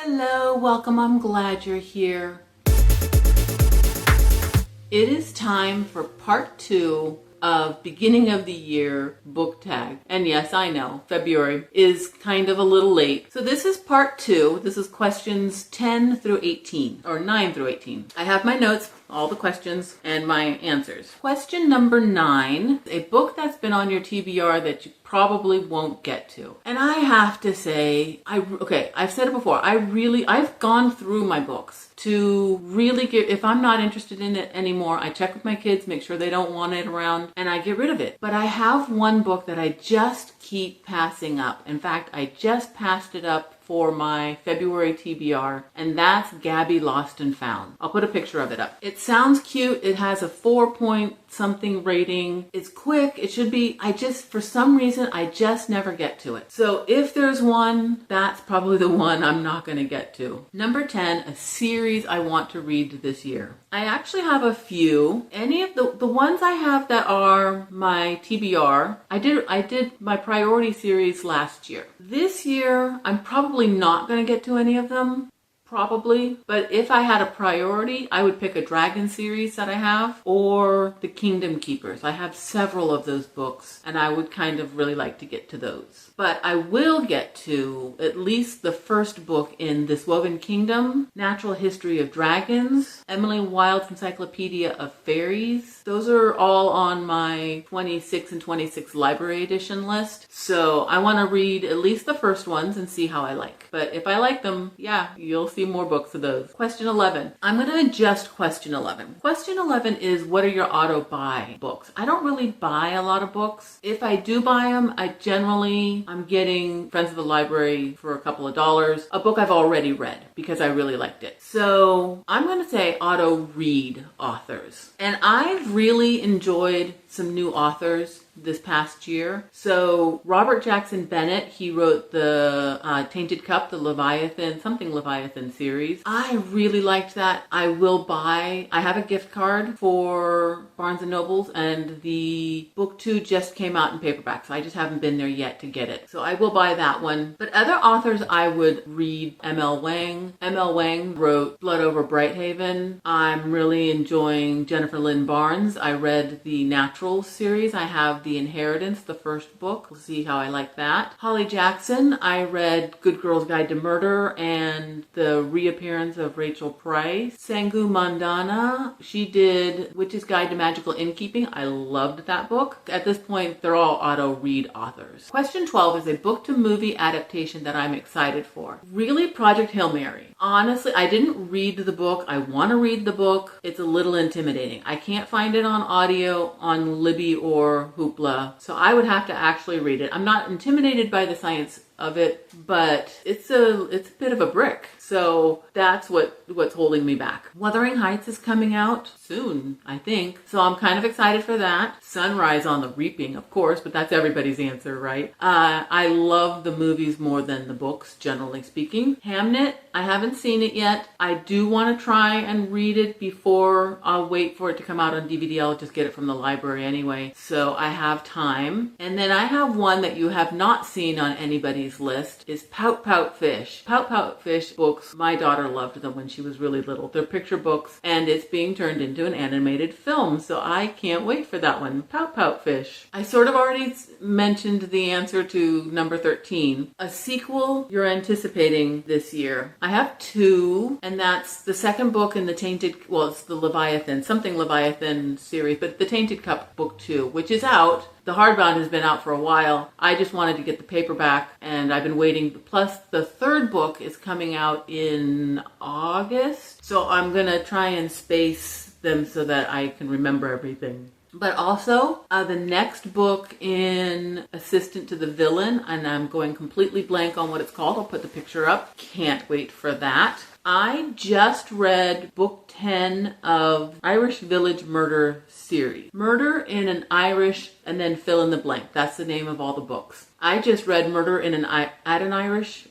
Hello, welcome. I'm glad you're here. It is time for part 2 of beginning of the year book tag. And yes, I know, February is kind of a little late. So this is part 2. This is questions 10 through 18, or 9 through 18. I have my notes, all the questions, and my answers. Question number 9, a book that's been on your TBR that you probably won't get to. And I have to say, I've said it before, I've gone through my books to really get, if I'm not interested in it anymore, I check with my kids, make sure they don't want it around, and I get rid of it. But I have one book that I just keep passing up. In fact, I just passed it up for my February TBR, and that's Gabby Lost and Found. I'll put a picture of it up. It sounds cute. It has a 4-point-something rating. It's quick. It should be, for some reason, I just never get to it. So if there's one, that's probably the one I'm not going to get to. Number 10, a series I want to read this year. I actually have a few. Any of the ones I have that are my TBR, I did my priority series last year. This year, I'm probably not going to get to any of them. Probably. But if I had a priority, I would pick a dragon series that I have or the Kingdom Keepers. I have several of those books and I would kind of really like to get to those. But I will get to at least the first book in This Woven Kingdom, Natural History of Dragons, Emily Wilde's Encyclopedia of Fairies. Those are all on my 26 and 26 library edition list. So I want to read at least the first ones and see how I like. But if I like them, yeah, you'll see more books of those. Question 11. I'm going to adjust question 11. Question 11 is, what are your auto-buy books? I don't really buy a lot of books. If I do buy them, I'm getting Friends of the Library for a couple of dollars. A book I've already read because I really liked it. So I'm going to say auto-read authors. And I've really enjoyed some new authors this past year. So Robert Jackson Bennett, he wrote the Tainted Cup, the Leviathan series. I really liked that. I have a gift card for Barnes & Nobles, and the book 2 just came out in paperback, so I just haven't been there yet to get it. So I will buy that one. But other authors I would read, M.L. Wang. M.L. Wang wrote Blood Over Brighthaven. I'm really enjoying Jennifer Lynn Barnes. I read the Naturals series. I have The Inheritance, the first book. We'll see how I like that. Holly Jackson, I read Good Girl's Guide to Murder and the reappearance of Rachel Price. Sangu Mandana, she did Witch's Guide to Magical Innkeeping. I loved that book. At this point, they're all auto-read authors. Question 12 is a book-to-movie adaptation that I'm excited for. Really, Project Hail Mary. Honestly, I didn't read the book. I want to read the book. It's a little intimidating. I can't find it on audio on Libby or Hoopla, so I would have to actually read it. I'm not intimidated by the science of it, but it's a bit of a brick. So that's what's holding me back. Wuthering Heights is coming out soon, I think. So I'm kind of excited for that. Sunrise on the Reaping, of course, but that's everybody's answer, right? I love the movies more than the books, generally speaking. Hamnet, I haven't seen it yet. I do want to try and read it before I'll wait for it to come out on DVD. I'll just get it from the library anyway. So I have time. And then I have one that you have not seen on anybody's list is Pout Pout Fish. Pout Pout Fish books, my daughter loved them when she was really little. They're picture books and it's being turned into an animated film. So I can't wait for that one. Pout Pout Fish. I sort of already mentioned the answer to number 13. A sequel you're anticipating this year. I have 2, and that's the second book in the it's the Leviathan series, but the Tainted Cup book 2, which is out. The hardbound has been out for a while. I just wanted to get the paperback, and I've been waiting. Plus, the third book is coming out in August, so I'm going to try and space them so that I can remember everything. But also, the next book in Assistant to the Villain, and I'm going completely blank on what it's called. I'll put the picture up. Can't wait for that. I just read book 10 of Irish Village Murder series. Murder in an Irish, and then fill in the blank. That's the name of all the books. I just read Murder in an Irish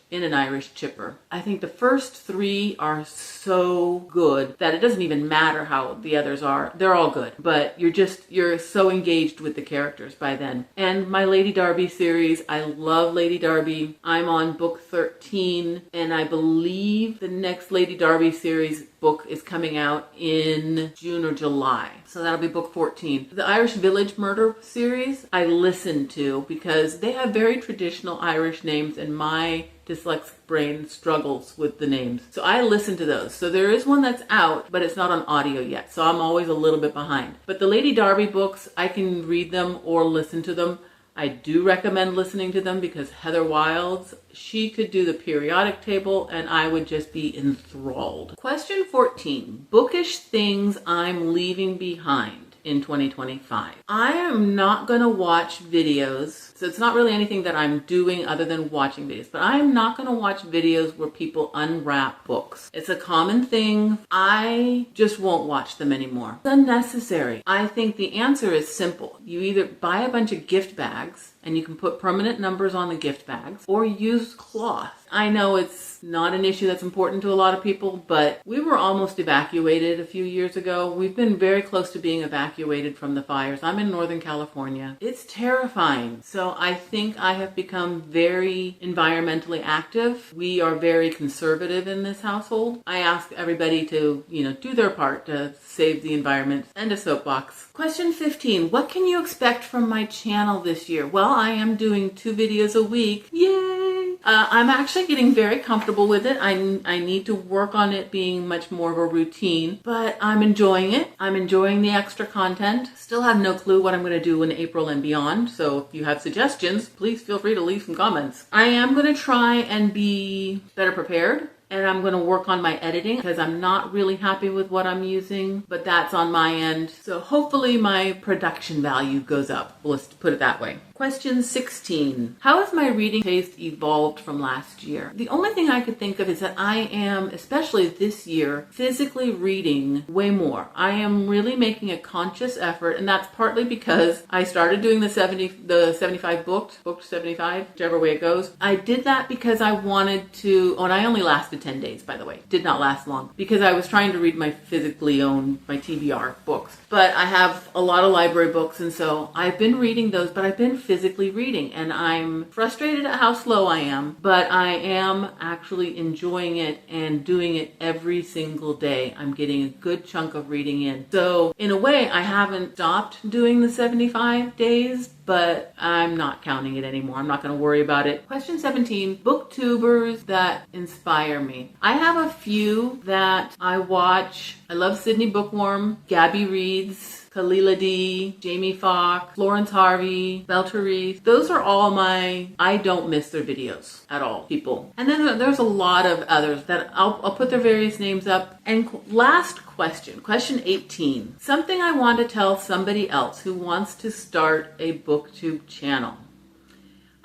Chipper. I think the first 3 are so good that it doesn't even matter how the others are. They're all good, but you're so engaged with the characters by then. And my Lady Darby series, I love Lady Darby. I'm on book 13, and I believe the next Lady Darby series book is coming out in June or July. So that'll be book 14. The Irish Village Murder series I listen to because they have very traditional Irish names, and my dyslexic brain struggles with the names. So I listen to those. So there is one that's out, but it's not on audio yet. So I'm always a little bit behind. But the Lady Darby books, I can read them or listen to them. I do recommend listening to them because Heather Wilds, she could do the periodic table and I would just be enthralled. Question 14, bookish things I'm leaving behind in 2025. I am not going to watch videos. So it's not really anything that I'm doing other than watching videos, but I am not going to watch videos where people unwrap books. It's a common thing. I just won't watch them anymore. It's unnecessary. I think the answer is simple. You either buy a bunch of gift bags and you can put permanent numbers on the gift bags, or use cloth. I know it's not an issue that's important to a lot of people, but we were almost evacuated a few years ago. We've been very close to being evacuated from the fires. I'm in Northern California. It's terrifying. So I think I have become very environmentally active. We are very conservative in this household. I ask everybody to, do their part to save the environment. And a soapbox. Question 15. What can you expect from my channel this year? Well, I am doing 2 videos a week. Yay! I'm actually getting very comfortable with it. I need to work on it being much more of a routine, but I'm enjoying it. I'm enjoying the extra content. Still have no clue what I'm going to do in April and beyond. So if you have suggestions, please feel free to leave some comments. I am going to try and be better prepared. And I'm going to work on my editing because I'm not really happy with what I'm using, but that's on my end. So hopefully my production value goes up. Let's put it that way. Question 16. How has my reading taste evolved from last year? The only thing I could think of is that I am, especially this year, physically reading way more. I am really making a conscious effort, and that's partly because I started doing the 75 booked 75, whichever way it goes. I did that because I wanted to, and I only lasted 10 days, by the way. Did not last long because I was trying to read my physically owned, my TBR books. But I have a lot of library books, and so I've been reading those, but I've been physically reading, and I'm frustrated at how slow I am, but I am actually enjoying it and doing it every single day. I'm getting a good chunk of reading in. So in a way, I haven't stopped doing the 75 days, but I'm not counting it anymore. I'm not going to worry about it. Question 17, booktubers that inspire me. I have a few that I watch. I love Sydney Bookworm, Gabby Reads, Kalila D, Jamie Foxx, Florence Harvey, Belle Therese. Those are all I don't miss their videos at all, people. And then there's a lot of others that I'll put their various names up. And last question, question 18. Something I want to tell somebody else who wants to start a booktube channel.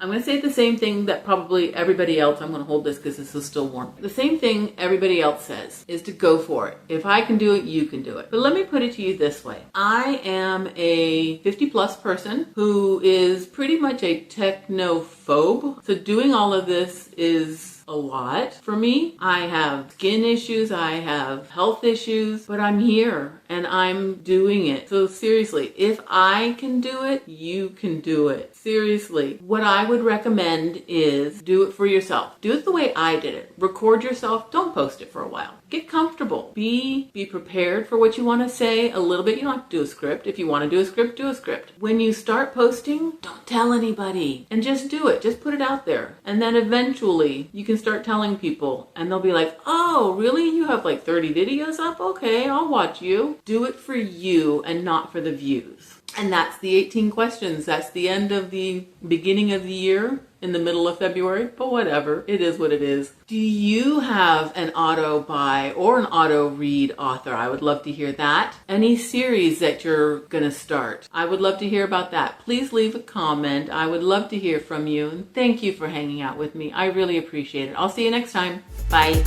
I'm going to say the same thing that probably everybody else, I'm going to hold this because this is still warm. The same thing everybody else says is to go for it. If I can do it, you can do it. But let me put it to you this way. I am a 50+ person who is pretty much a technophobe. So doing all of this is a lot for me. I have skin issues, I have health issues, but I'm here and I'm doing it. So seriously, if I can do it, you can do it. Seriously, what I would recommend is do it for yourself. Do it the way I did it. Record yourself, don't post it for a while. Get comfortable. Be prepared for what you want to say a little bit. You don't have to do a script. If you want to do a script, do a script. When you start posting, don't tell anybody and just do it. Just put it out there. And then eventually you can start telling people and they'll be like, oh, really? You have like 30 videos up? Okay, I'll watch you. Do it for you and not for the views. And that's the 18 questions. That's the end of the beginning of the year in the middle of February, but whatever. It is what it is. Do you have an auto buy or an auto read author? I would love to hear that. Any series that you're going to start? I would love to hear about that. Please leave a comment. I would love to hear from you. And thank you for hanging out with me. I really appreciate it. I'll see you next time. Bye.